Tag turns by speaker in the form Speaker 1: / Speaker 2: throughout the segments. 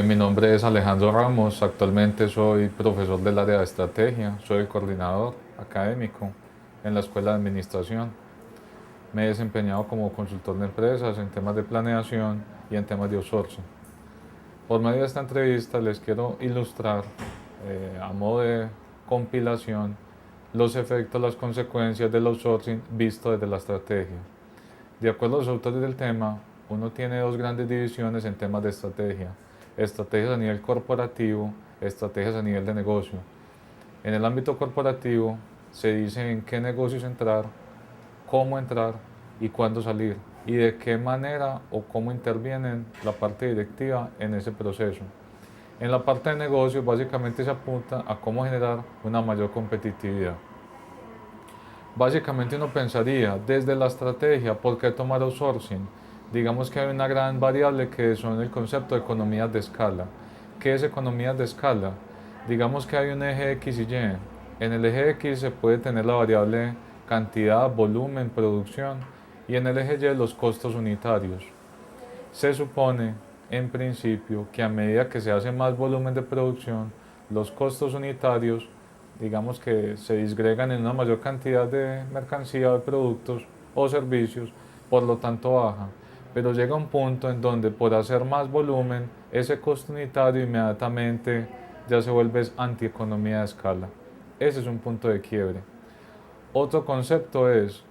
Speaker 1: Mi nombre es Alejandro Ramos, actualmente soy profesor del área de estrategia, soy el coordinador académico en la Escuela de Administración. Me he desempeñado como consultor de empresas en temas de planeación y en temas de outsourcing. Por medio de esta entrevista les quiero ilustrar a modo de compilación los efectos, las consecuencias del outsourcing visto desde la estrategia. De acuerdo a los autores del tema, uno tiene dos grandes divisiones en temas de estrategia: estrategias a nivel corporativo, estrategias a nivel de negocio. En el ámbito corporativo se dice en qué negocios entrar, cómo entrar y cuándo salir, y de qué manera o cómo intervienen la parte directiva en ese proceso. En la parte de negocios básicamente se apunta a cómo generar una mayor competitividad. Básicamente uno pensaría, desde la estrategia, ¿por qué tomar outsourcing? Digamos que hay una gran variable que son el concepto de economías de escala. ¿Qué es economías de escala? Digamos que hay un eje X y Y. En el eje X se puede tener la variable cantidad, volumen, producción, y en el eje Y los costos unitarios. Se supone, en principio, que a medida que se hace más volumen de producción, los costos unitarios, digamos que se disgregan en una mayor cantidad de mercancía, de productos o servicios, por lo tanto baja. Pero llega un punto en donde por hacer más volumen, ese costo unitario inmediatamente ya se vuelve antieconomía de escala. Ese es un punto de quiebre. Otro concepto es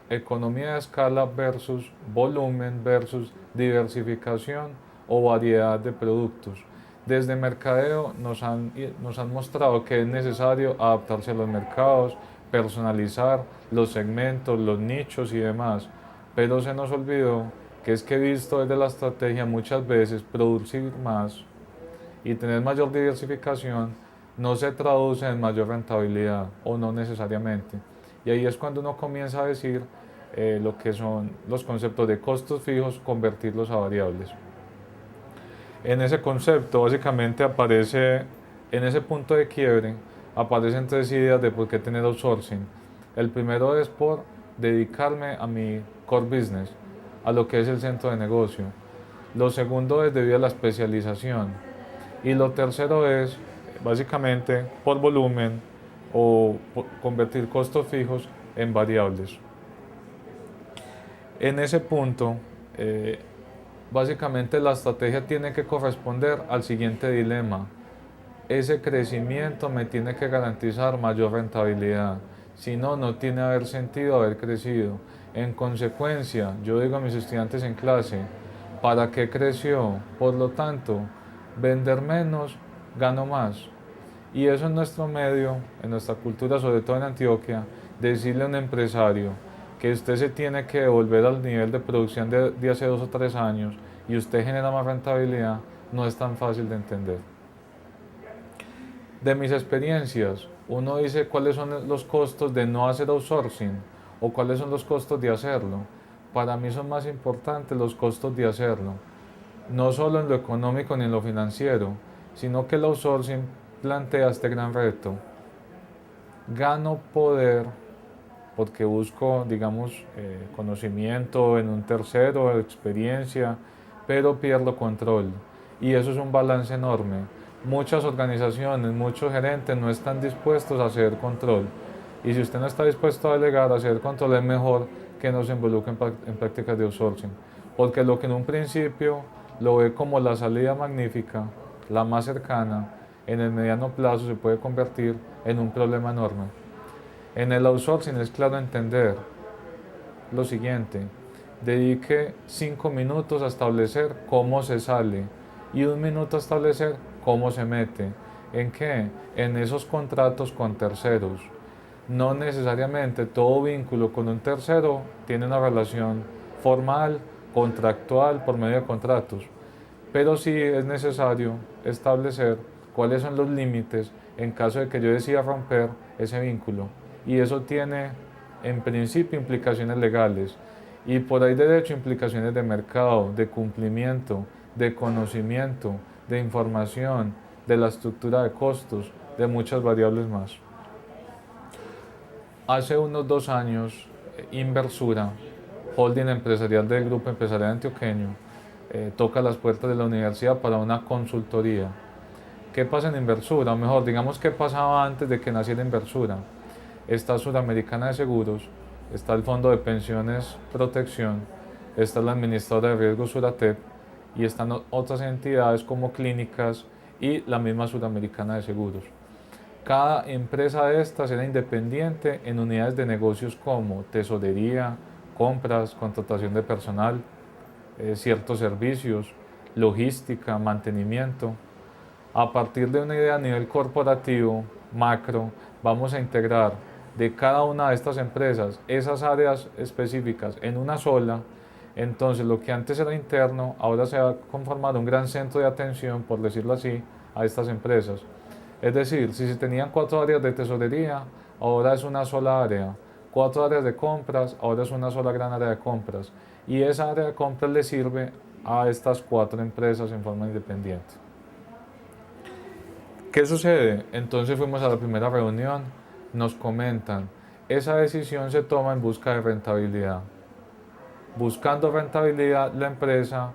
Speaker 1: economía de escala versus volumen versus diversificación o variedad de productos. Desde mercadeo nos han mostrado que es necesario adaptarse a los mercados, personalizar los segmentos, los nichos y demás, pero se nos olvidó que es que visto desde la estrategia muchas veces producir más y tener mayor diversificación no se traduce en mayor rentabilidad o no necesariamente. Y ahí es cuando uno comienza a decir lo que son los conceptos de costos fijos, convertirlos a variables. En ese concepto básicamente aparece, en ese punto de quiebre, aparecen tres ideas de por qué tener outsourcing. El primero es por dedicarme a mi core business, a lo que es el centro de negocio. Lo segundo es debido a la especialización. Y lo tercero es básicamente por volumen o por convertir costos fijos en variables. En ese punto, eh, básicamente la estrategia tiene que corresponder al siguiente dilema. Ese crecimiento me tiene que garantizar mayor rentabilidad. Si no, no tiene haber sentido haber crecido. En consecuencia, yo digo a mis estudiantes en clase, ¿para qué creció? Por lo tanto, vender menos, gano más. Y eso en nuestro medio, en nuestra cultura, sobre todo en Antioquia, decirle a un empresario que usted se tiene que devolver al nivel de producción de hace 2 o 3 años y usted genera más rentabilidad, no es tan fácil de entender. De mis experiencias, uno dice cuáles son los costos de no hacer outsourcing o cuáles son los costos de hacerlo. Para mí son más importantes los costos de hacerlo, no solo en lo económico ni en lo financiero, sino que el outsourcing plantea este gran reto. Gano poder porque busco, digamos, conocimiento en un tercero, experiencia, pero pierdo control. Y eso es un balance enorme. Muchas organizaciones, muchos gerentes no están dispuestos a hacer control. Y si usted no está dispuesto a delegar, a hacer control, es mejor que no se involucre en prácticas de outsourcing. Porque lo que en un principio lo ve como la salida magnífica, la más cercana, en el mediano plazo se puede convertir en un problema enorme. En el outsourcing es claro entender lo siguiente: dedique 5 minutos a establecer cómo se sale y 1 minuto a establecer cómo se mete. ¿En qué? En esos contratos con terceros. No necesariamente todo vínculo con un tercero tiene una relación formal, contractual, por medio de contratos, pero sí es necesario establecer cuáles son los límites en caso de que yo decida romper ese vínculo. Y eso tiene en principio implicaciones legales y por ahí de hecho implicaciones de mercado, de cumplimiento, de conocimiento, de información, de la estructura de costos, de muchas variables más. Hace unos 2 años, Inversura, holding empresarial del Grupo Empresarial Antioqueño, toca las puertas de la universidad para una consultoría. ¿Qué pasa en Inversura? O mejor, digamos, ¿qué pasaba antes de que naciera Inversura? Está Suramericana de Seguros, está el Fondo de Pensiones Protección, está la Administradora de Riesgos Suratep y están otras entidades como clínicas y la misma Suramericana de Seguros. Cada empresa de estas era independiente en unidades de negocios como tesorería, compras, contratación de personal, ciertos servicios, logística, mantenimiento. A partir de una idea a nivel corporativo, macro, vamos a integrar de cada una de estas empresas esas áreas específicas en una sola. Entonces lo que antes era interno, ahora se va a conformar un gran centro de atención, por decirlo así, a estas empresas. Es decir, si se tenían 4 áreas de tesorería, ahora es una sola área. 4 áreas de compras, ahora es una sola gran área de compras. Y esa área de compras le sirve a estas 4 empresas en forma independiente. ¿Qué sucede? Entonces fuimos a la primera reunión, nos comentan, esa decisión se toma en busca de rentabilidad. Buscando rentabilidad, la empresa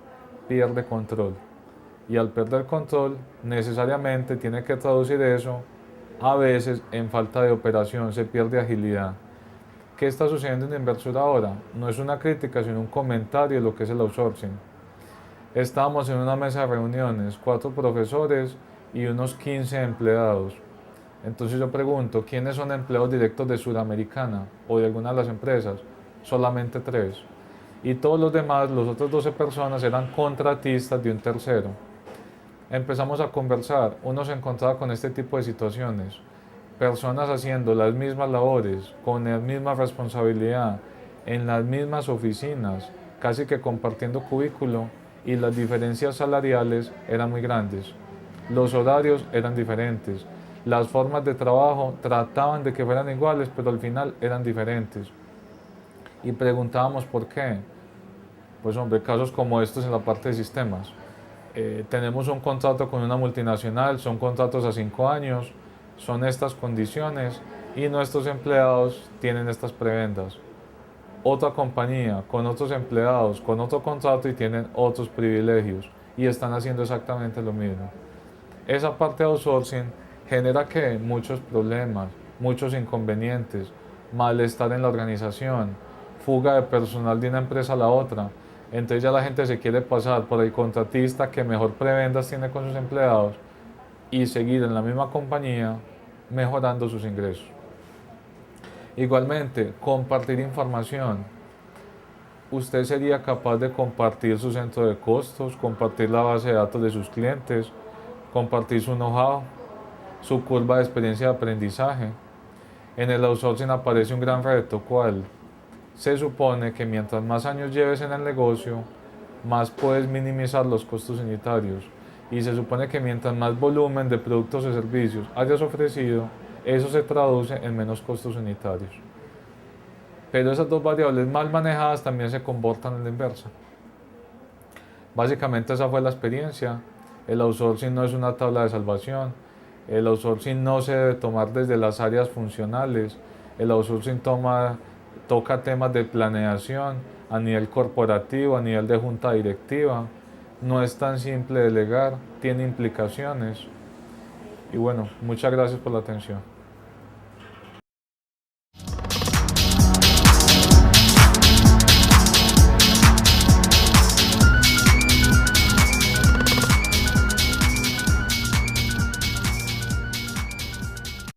Speaker 1: pierde control. Y al perder control, necesariamente tiene que traducir eso a veces en falta de operación, se pierde agilidad. ¿Qué está sucediendo en Inversura ahora? No es una crítica, sino un comentario de lo que es el outsourcing. Estábamos en una mesa de reuniones, 4 profesores y unos 15 empleados. Entonces yo pregunto, ¿quiénes son empleados directos de Suramericana o de alguna de las empresas? Solamente 3. Y todos los demás, los otros 12 personas, eran contratistas de un tercero. Empezamos a conversar, uno se encontraba con este tipo de situaciones, personas haciendo las mismas labores, con la misma responsabilidad, en las mismas oficinas, casi que compartiendo cubículo, y las diferencias salariales eran muy grandes. Los horarios eran diferentes, las formas de trabajo trataban de que fueran iguales, pero al final eran diferentes. Y preguntábamos por qué. Pues hombre, casos como estos en la parte de sistemas. Tenemos un contrato con una multinacional, son contratos a 5 años, son estas condiciones y nuestros empleados tienen estas prebendas. Otra compañía con otros empleados, con otro contrato y tienen otros privilegios y están haciendo exactamente lo mismo. Esa parte de outsourcing genera que muchos problemas, muchos inconvenientes, malestar en la organización, fuga de personal de una empresa a la otra. Entonces ya la gente se quiere pasar por el contratista que mejor prebendas tiene con sus empleados y seguir en la misma compañía mejorando sus ingresos. Igualmente, compartir información. Usted sería capaz de compartir su centro de costos, compartir la base de datos de sus clientes, compartir su know-how, su curva de experiencia de aprendizaje. En el outsourcing aparece un gran reto, ¿cuál? Se supone que mientras más años lleves en el negocio, más puedes minimizar los costos unitarios. Y se supone que mientras más volumen de productos o servicios hayas ofrecido, eso se traduce en menos costos unitarios. Pero esas dos variables mal manejadas también se comportan en la inversa. Básicamente esa fue la experiencia. El outsourcing no es una tabla de salvación. El outsourcing no se debe tomar desde las áreas funcionales. El outsourcing toca temas de planeación a nivel corporativo, a nivel de junta directiva. No es tan simple delegar, tiene implicaciones. Y bueno, muchas gracias por la atención.